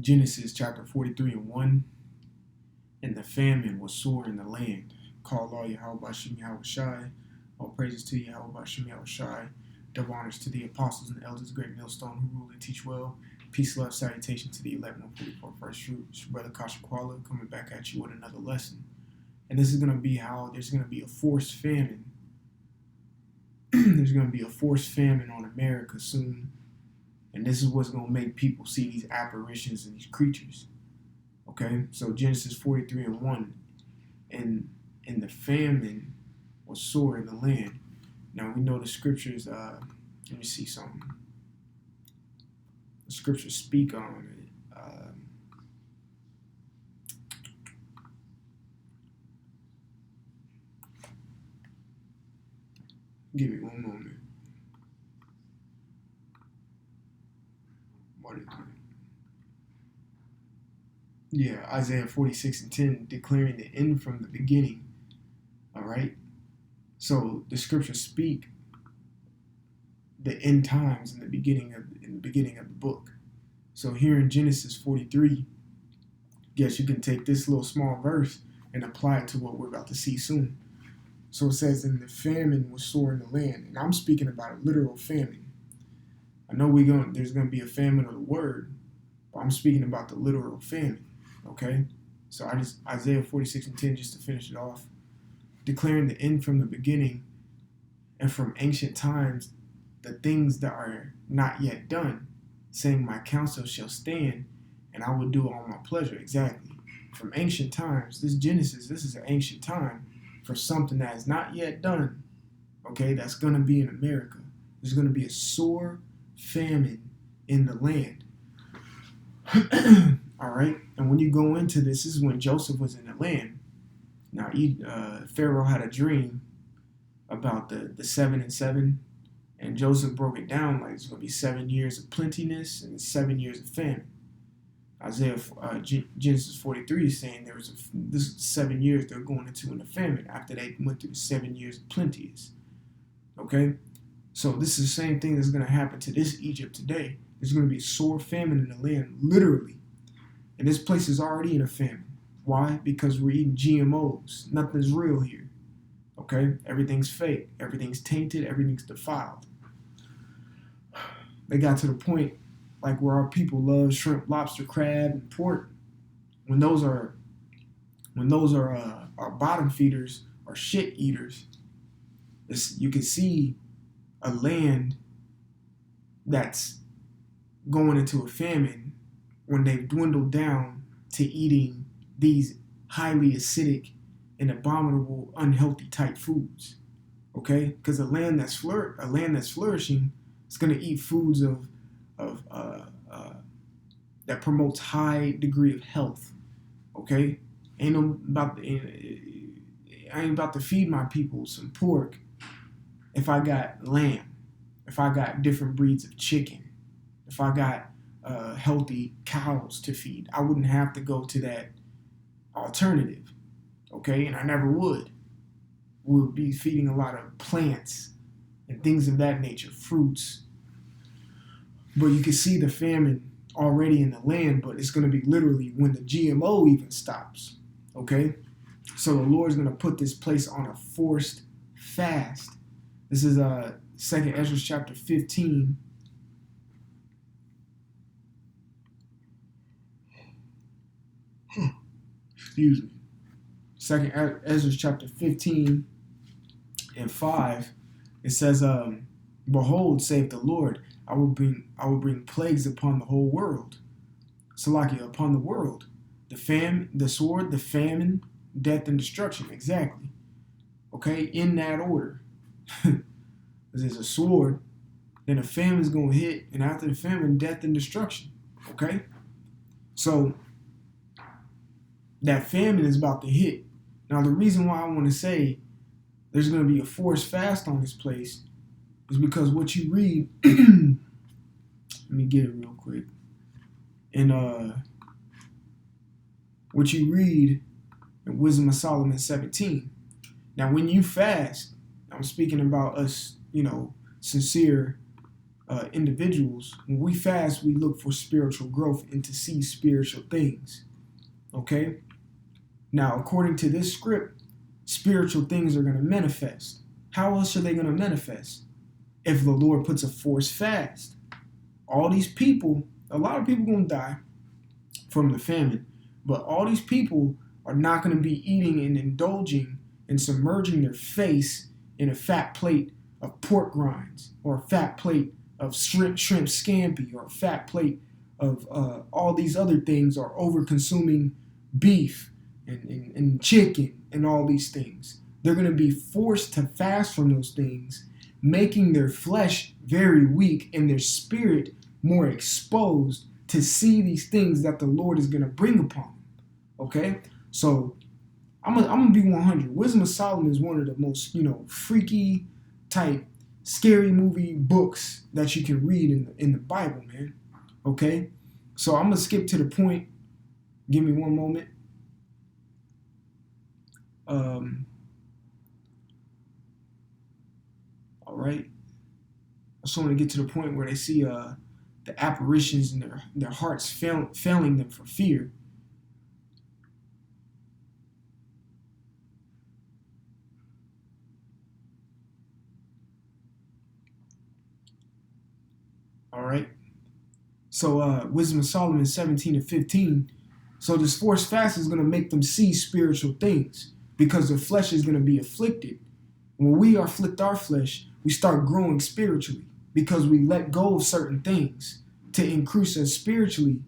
Genesis chapter 43 and 1. And the famine was sore in the land. Call all Yahweh Shem Yahweh Shai. All praises to Yahweh Shem Yahweh Shai. Double honors to the apostles and elders, great millstone who rule and teach well. Peace, love, salutation to the 1144 first fruits. Brother Kasha Kuala coming back at you with another lesson. And this is going to be how there's going to be a forced famine. There's going to be a forced famine on America soon. And this is what's going to make people see these apparitions and these creatures. Okay, so Genesis 43 and 1. And the famine was sore in the land. Now we know the scriptures, let me see something. The scriptures speak on it. Give me one moment. What is it? Yeah, Isaiah 46 and 10, declaring the end from the beginning. All right. So the scriptures speak the end times in the beginning of the book. So here in Genesis 43, yes, you can take this little small verse and apply it to what we're about to see soon. So it says, and the famine was sore in the land. And I'm speaking about a literal famine. I know there's gonna be a famine of the word, but I'm speaking about the literal famine. Okay? So Isaiah 46 and 10, just to finish it off, declaring the end from the beginning, and from ancient times the things that are not yet done, saying my counsel shall stand, and I will do all my pleasure. Exactly. From ancient times, this is an ancient time for something that is not yet done. Okay, that's going to be in America. There's going to be a sore famine in the land. All right, and when you go into this is when Joseph was in the land. Now, Pharaoh had a dream about the 7 and 7, and Joseph broke it down like it's going to be 7 years of plentiness and 7 years of famine. Genesis 43 is saying this 7 years they're going into in the famine after they went through the 7 years of plenteous. Okay, so this is the same thing that's going to happen to this Egypt today. There's going to be a sore famine in the land, literally, and this place is already in a famine. Why? Because we're eating GMOs. Nothing's real here. Okay? Everything's fake. Everything's tainted. Everything's defiled. They got to the point like where our people love shrimp, lobster, crab, and pork. When those are our bottom feeders or shit eaters, you can see a land that's going into a famine when they've dwindled down to eating these highly acidic and abominable, unhealthy type foods. Okay, because a land that's flourishing is going to eat foods that promotes high degree of health. Okay, I ain't about to feed my people some pork if I got lamb, if I got different breeds of chicken, if I got healthy cows to feed. I wouldn't have to go to that alternative, okay? And I never would. We would be feeding a lot of plants and things of that nature, fruits. But you can see the famine already in the land, but it's going to be literally when the GMO even stops, okay? So the Lord's going to put this place on a forced fast. This is 2nd Ezra chapter 15. Excuse me. 2nd Ezra chapter 15 and 5. It says, behold, saith the Lord, I will bring plagues upon the whole world. Salakia, upon the world. The sword, the famine, death, and destruction. Exactly. Okay, in that order. There's a sword, then a famine is going to hit, and after the famine, death and destruction. Okay? So, that famine is about to hit. Now, the reason why I want to say there's going to be a forced fast on this place is because what you read, let me get it real quick. And what you read in Wisdom of Solomon 17. Now, when you fast, I'm speaking about us, sincere individuals, when we fast, we look for spiritual growth and to see spiritual things. Okay? Now, according to this script, spiritual things are going to manifest. How else are they going to manifest? If the Lord puts a forced fast. All these people, a lot of people going to die from the famine, but all these people are not going to be eating and indulging and submerging their face in a fat plate of pork rinds or a fat plate of shrimp scampi or a fat plate of all these other things, or over consuming beef and chicken and all these things. They're going to be forced to fast from those things, making their flesh very weak and their spirit more exposed to see these things that the Lord is going to bring upon them. Okay? So I'm gonna be 100. Wisdom of Solomon is one of the most, freaky type scary movie books that you can read in the Bible, man. Okay? So I'm gonna skip to the point. Give me one moment. All right. I just want to get to the point where they see the apparitions and their hearts failing them for fear. All right. So Wisdom of Solomon 17 and 15. So this forced fast is going to make them see spiritual things because their flesh is going to be afflicted. When we afflict our flesh, we start growing spiritually because we let go of certain things to increase us spiritually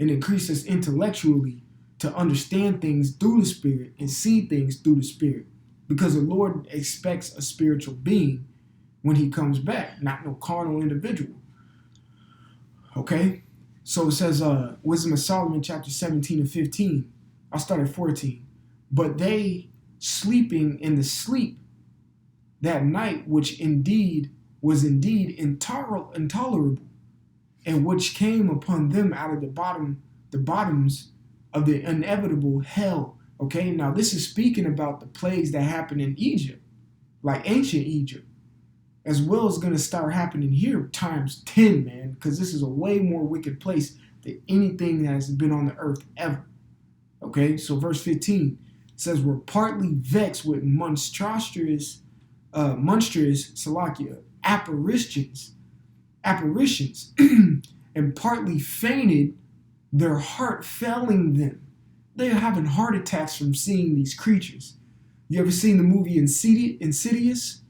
and increase us intellectually to understand things through the Spirit and see things through the Spirit. Because the Lord expects a spiritual being when he comes back, not no carnal individual. Okay? So it says, Wisdom of Solomon, chapter 17 and 15. I'll start at 14. But they sleeping in the sleep that night, which was indeed intolerable, and which came upon them out of the bottoms of the inevitable hell. Okay, now this is speaking about the plagues that happened in Egypt, like ancient Egypt, as well as going to start happening here times 10, man, because this is a way more wicked place than anything that has been on the earth ever. Okay, so verse 15 says, we're partly vexed with monstrous salakia, apparitions, and partly fainted, their heart failing them. They're having heart attacks from seeing these creatures. You ever seen the movie Insidious?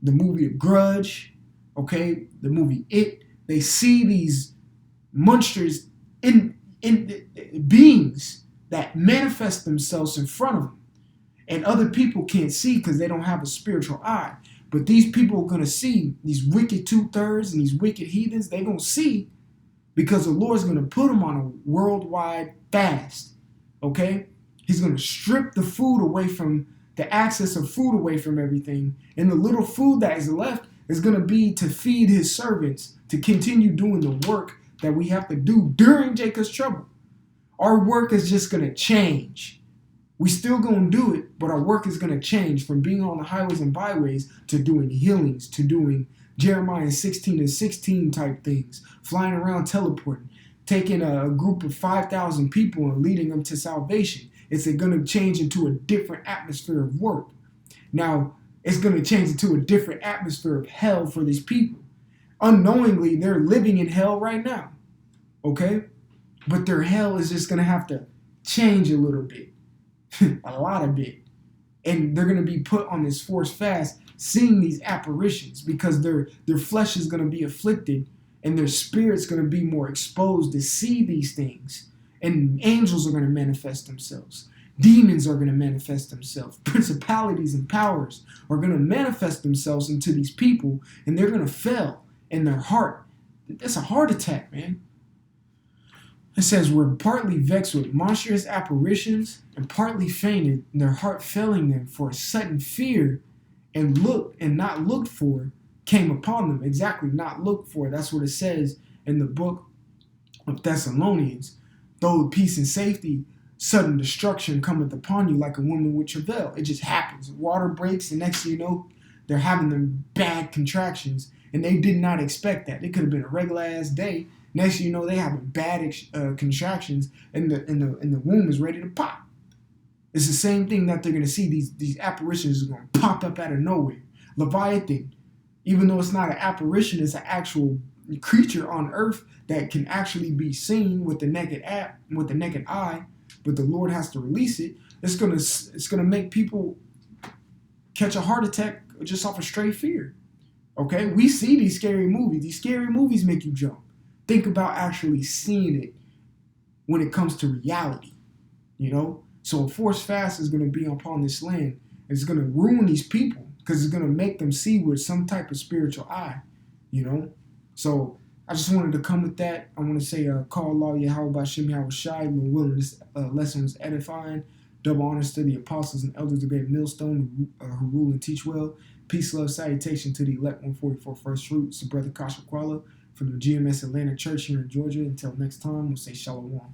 The movie Grudge? Okay, the movie It? They see these monsters in beings that manifest themselves in front of them. And other people can't see because they don't have a spiritual eye. But these people are going to see, these wicked two-thirds and these wicked heathens, they're going to see because the Lord's going to put them on a worldwide fast. Okay? He's going to strip the food away from, the access of food away from everything. And the little food that is left is going to be to feed his servants, to continue doing the work that we have to do during Jacob's trouble. Our work is just going to change. We still going to do it, but our work is going to change from being on the highways and byways to doing healings, to doing Jeremiah 16 and 16 type things, flying around teleporting, taking a group of 5,000 people and leading them to salvation. It's going to change into a different atmosphere of work. Now, it's going to change into a different atmosphere of hell for these people. Unknowingly, they're living in hell right now, okay? But their hell is just going to have to change a little bit. A lot of it. And they're going to be put on this forced fast, seeing these apparitions because their flesh is going to be afflicted and their spirit's going to be more exposed to see these things. And angels are going to manifest themselves. Demons are going to manifest themselves. Principalities and powers are going to manifest themselves into these people, and they're going to fail in their heart. That's a heart attack, man. It says, we're partly vexed with monstrous apparitions and partly fainted, and their heart failing them for a sudden fear and not looked for came upon them. Exactly, not looked for. That's what it says in the book of Thessalonians. Though peace and safety, sudden destruction cometh upon you like a woman with travail. It just happens. Water breaks, the next thing you know, they're having them bad contractions, and they did not expect that. It could have been a regular ass day. Next thing you know, they having bad contractions, and the womb is ready to pop. It's the same thing that they're gonna see. These apparitions are gonna pop up out of nowhere. Leviathan, even though it's not an apparition, it's an actual creature on earth that can actually be seen with the naked eye, but the Lord has to release it. It's gonna make people catch a heart attack just off of straight fear. Okay, we see these scary movies. These scary movies make you jump. Think about actually seeing it when it comes to reality. You know, so a forced fast is gonna be upon this land. It's gonna ruin these people because it's gonna make them see with some type of spiritual eye. You know, so I just wanted to come with that. I want to say, call Allah Yahweh Bashem Yahweh Shai. When willing, this lesson was edifying. Double honors to the apostles and elders of great millstone who rule and teach well. Peace, love, salutation to the elect 144 First Fruits, to Brother Kasha Kwala from the GMS Atlanta Church here in Georgia. Until next time, we'll say Shalom.